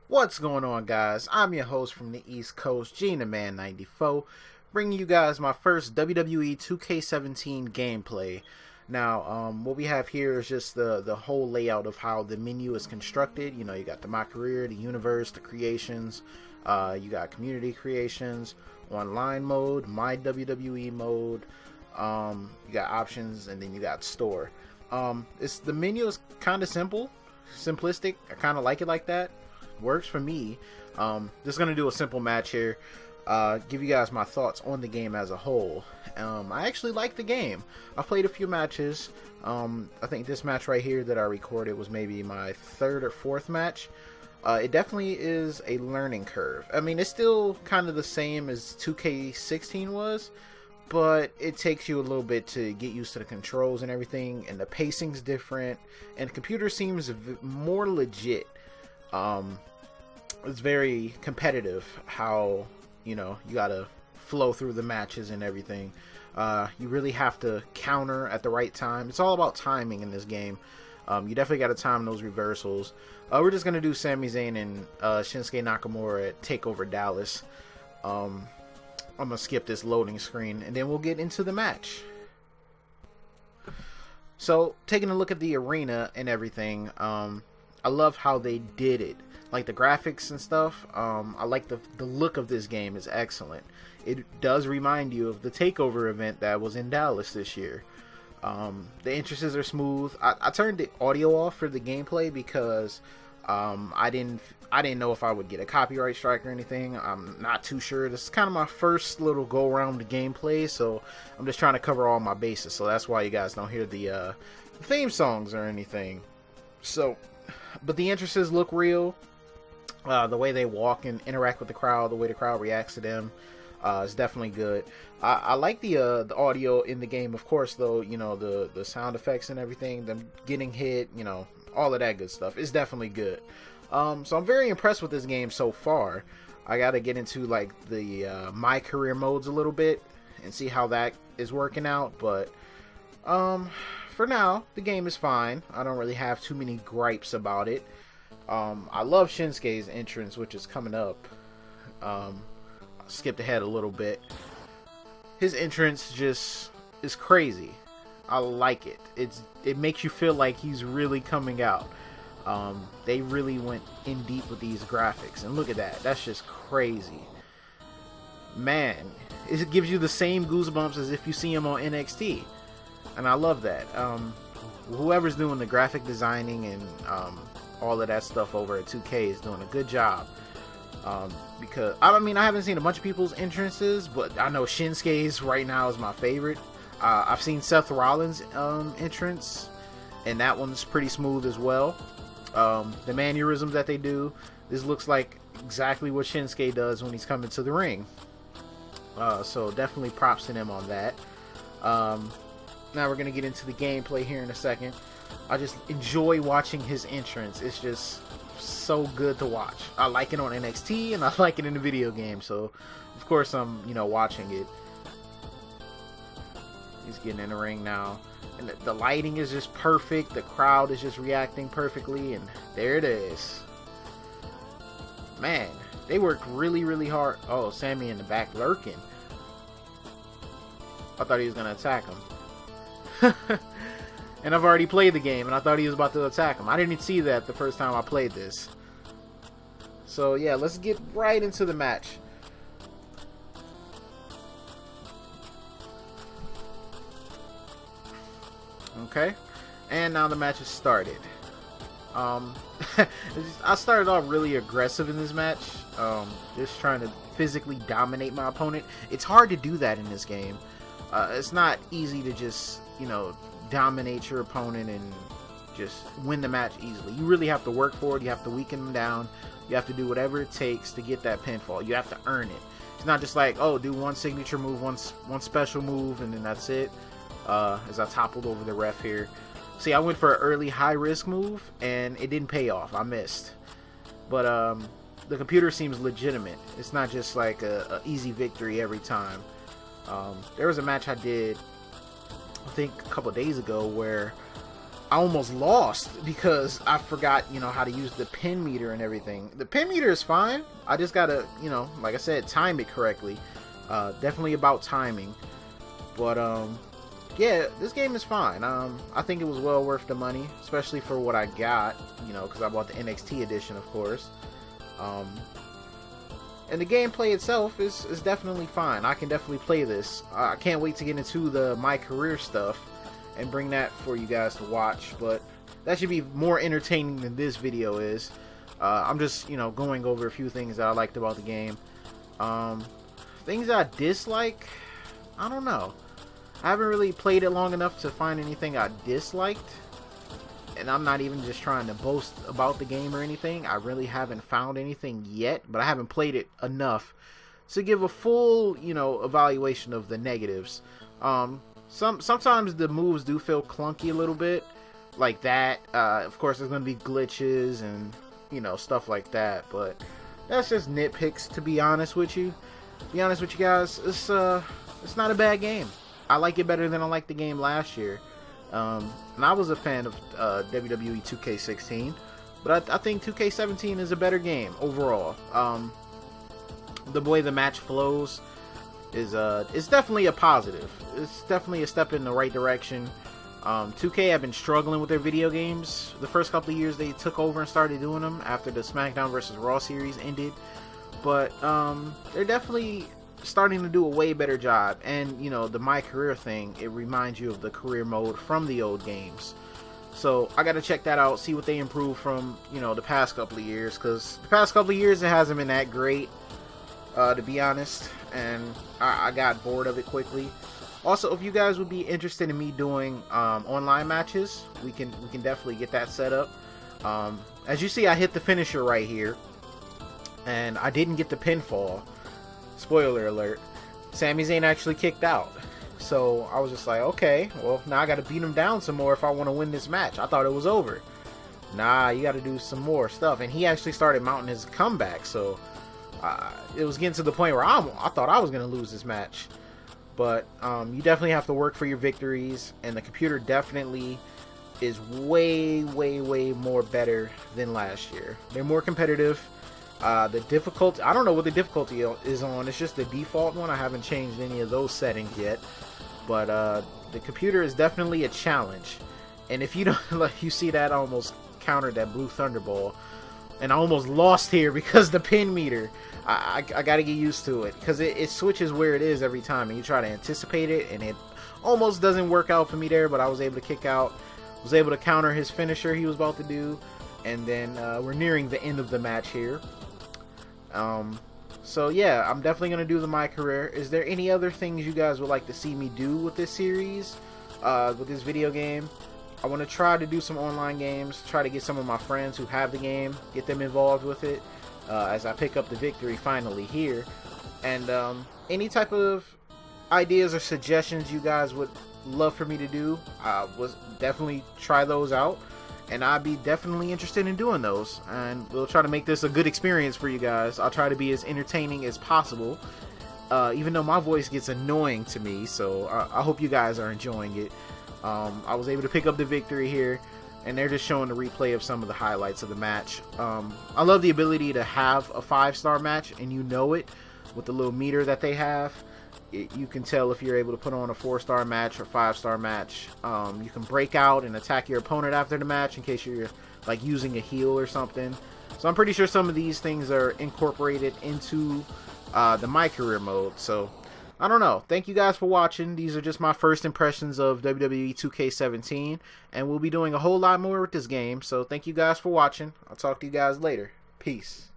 What's going on, guys? I'm your host from the East Coast, Jinder 94, bringing you guys my first WWE 2K17 gameplay. Now, what we have here is just the whole layout of how the menu is constructed. You know, you got the My Career, the Universe, the Creations, you got Community Creations, Online Mode, My WWE Mode, you got Options, and then you got Store. The menu is kind of simplistic. I kind of like it like that. Works for me. Just gonna do a simple match here, give you guys my thoughts on the game as a whole. I actually like the game. I've played a few matches. I think this match right here that I recorded was maybe my third or fourth match. It definitely is a learning curve. I mean, it's still kind of the same as 2K16 was, but it takes you a little bit to get used to the controls and everything, and the pacing's different, and the computer seems more legit. It's very competitive how, you know, you gotta flow through the matches and everything. You really have to counter at the right time. It's all about timing in this game. You definitely gotta time those reversals. We're just gonna do Sami Zayn and Shinsuke Nakamura at TakeOver Dallas. I'm gonna skip this loading screen and then we'll get into the match. So, taking a look at the arena and everything, I love how they did it. Like the graphics and stuff. I like the look of this game is excellent. It does remind you of the TakeOver event that was in Dallas this year. The entrances are smooth. I turned the audio off for the gameplay because I didn't know if I would get a copyright strike or anything. I'm not too sure. This is kind of my first little go around the gameplay, so I'm just trying to cover all my bases. So that's why you guys don't hear the theme songs or anything. So, but the entrances look real. The way they walk and interact with the crowd, the way the crowd reacts to them, is definitely good. I like the audio in the game, of course, though. You know, the sound effects and everything, them getting hit, you know, all of that good stuff is definitely good. So I'm very impressed with this game so far. I gotta get into like the My Career modes a little bit and see how that is working out, but for now the game is fine. I don't really have too many gripes about it. I love Shinsuke's entrance, which is coming up. I skipped ahead a little bit. His entrance just is crazy. I like it. It makes you feel like he's really coming out. They really went in deep with these graphics, and look at that. That's just crazy. Man, it gives you the same goosebumps as if you see him on NXT, and I love that. Whoever's doing the graphic designing and all of that stuff over at 2K is doing a good job. Because I haven't seen a bunch of people's entrances, but I know Shinsuke's right now is my favorite. I've seen Seth Rollins' entrance, and that one's pretty smooth as well. The mannerisms that they do, this looks like exactly what Shinsuke does when he's coming to the ring. So definitely props to them on that. Now we're gonna get into the gameplay here in a second. I just enjoy watching his entrance. It's just so good to watch. I like it on NXT and I like it in the video game, so of course I'm, you know, watching it. He's getting in the ring now, and the lighting is just perfect. The crowd is just reacting perfectly, and there it is. Man, they worked really hard. Oh, Sammy in the back lurking. I thought he was gonna attack him. And I've already played the game, and I thought he was about to attack him. I didn't see that the first time I played this. So yeah, let's get right into the match. Okay, and now the match is started. I started off really aggressive in this match, just trying to physically dominate my opponent. It's hard to do that in this game. It's not easy to just, you know, dominate your opponent and just win the match easily. You really have to work for it. You have to weaken them down. You have to do whatever it takes to get that pinfall. You have to earn it. It's not just like, oh, do one signature move, one special move, and then that's it. As I toppled over the ref here. See, I went for an early high risk move and it didn't pay off. I missed. But the computer seems legitimate. It's not just like a easy victory every time. There was a match I did, I think a couple days ago, where I almost lost because I forgot, how to use the pin meter and everything. The pin meter is fine. I just gotta, like I said, time it correctly. Definitely about timing. But yeah, this game is fine. I think it was well worth the money, especially for what I got, because I bought the NXT edition, of course. And the gameplay itself is definitely fine. I can definitely play this. I can't wait to get into the My Career stuff and bring that for you guys to watch, but that should be more entertaining than this video is. I'm just, going over a few things that I liked about the game. Things I dislike, I don't know. I haven't really played it long enough to find anything I disliked. And I'm not even just trying to boast about the game or anything. I really haven't found anything yet, but I haven't played it enough to give a full, evaluation of the negatives. Sometimes the moves do feel clunky a little bit, like that. Of course, there's going to be glitches and, stuff like that, but that's just nitpicks, to be honest with you. Be honest with you guys, it's not a bad game. I like it better than I liked the game last year. And I was a fan of WWE 2K16, but I think 2K17 is a better game overall. The way the match flows is it's definitely a positive. It's definitely a step in the right direction. 2K have been struggling with their video games the first couple of years they took over and started doing them after the Smackdown versus Raw series ended, but they're definitely starting to do a way better job. And the My Career thing, it reminds you of the career mode from the old games, so I gotta check that out, see what they improved from the past couple of years, because the past couple of years it hasn't been that great, to be honest, and I got bored of it quickly. Also, if you guys would be interested in me doing online matches, we can definitely get that set up. As you see, I hit the finisher right here, and I didn't get the pinfall. Spoiler alert, Sami Zayn actually kicked out. So I was just like, okay, well, now I got to beat him down some more if I want to win this match. I thought it was over. Nah, you got to do some more stuff. And he actually started mounting his comeback. So it was getting to the point where I thought I was going to lose this match. But you definitely have to work for your victories. And the computer definitely is way, way, way more better than last year. They're more competitive. The difficulty, I don't know what the difficulty is on. It's just the default one. I haven't changed any of those settings yet. But the computer is definitely a challenge. And if you don't, like, you see that I almost countered that blue Thunderball, and I almost lost here because the pin meter. I got to get used to it, because it switches where it is every time, and you try to anticipate it, and it almost doesn't work out for me there. But I was able to kick out, was able to counter his finisher he was about to do, and then we're nearing the end of the match here. So yeah, I'm definitely going to do the My Career. Is there any other things you guys would like to see me do with this series, with this video game? I want to try to do some online games, try to get some of my friends who have the game, get them involved with it, as I pick up the victory finally here. And any type of ideas or suggestions you guys would love for me to do, was definitely try those out. And I'd be definitely interested in doing those. And we'll try to make this a good experience for you guys. I'll try to be as entertaining as possible. Even though my voice gets annoying to me. So I hope you guys are enjoying it. I was able to pick up the victory here. And they're just showing the replay of some of the highlights of the match. I love the ability to have a 5-star match. And you know it. With the little meter that they have. You can tell if you're able to put on a 4-star match or 5-star match. You can break out and attack your opponent after the match in case you're like using a heal or something. So I'm pretty sure some of these things are incorporated into the My Career mode. So I don't know. Thank you guys for watching. These are just my first impressions of WWE 2K17, and we'll be doing a whole lot more with this game. So thank you guys for watching. I'll talk to you guys later. Peace.